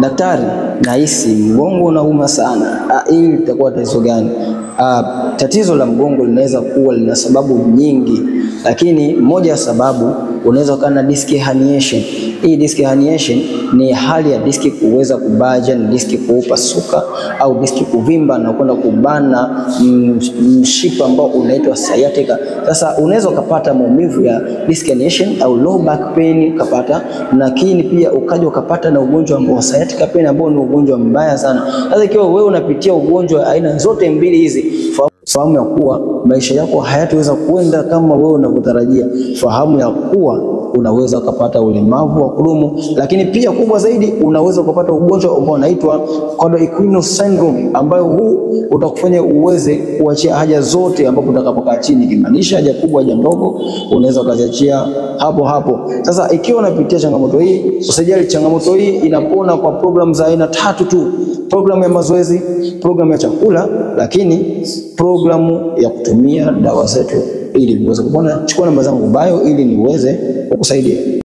Daktari, nahisi mgongo unauma sana. Hili litakuwa tatizo gani? Tatizo la mgongo linaweza kuwa lina sababu nyingi, lakini moja ya sababu unaweza kuwa na disc herniation. Hii disc herniation ni hali ya diski kuweza kubaja, ni diski kupasuka au diski kuvimba na kwenda kubana mshipa ambao unaitwa sciatica. Sasa unaweza kupata maumivu ya disc herniation au low back pain ukapata, lakini pia ukaja ukapata na ugonjwa ambao sciatica pain ambao ni ugonjwa mbaya sana. Sasa ikiwa wewe unapitia ugonjwa aina zote mbili hizi, fahamu ya kuwa maisha yako hayataweza kwenda kama wewe unavyotarajia. Fahamu ya kuwa unaweza kupata ulemavu wa kudumu, lakini pia kubwa zaidi unaweza kupata ugonjwa ambao unaitwa Cauda-Equino syndrome, ambayo huu utakufanya uweze kuachia haja zote ambapo utakapokaa chini, kimaanisha haja kubwa, haja ndogo, unaweza kuziachia hapo hapo. Sasa ikiwa unapitia changamoto hii, usijali, changamoto hii inapona kwa programu za aina 3 tu: programu ya mazoezi, programu ya chakula, lakini programu ya kutumia dawa zetu ili uweze kupona. Chukua namba zangu bio ili niweze kukusaidia.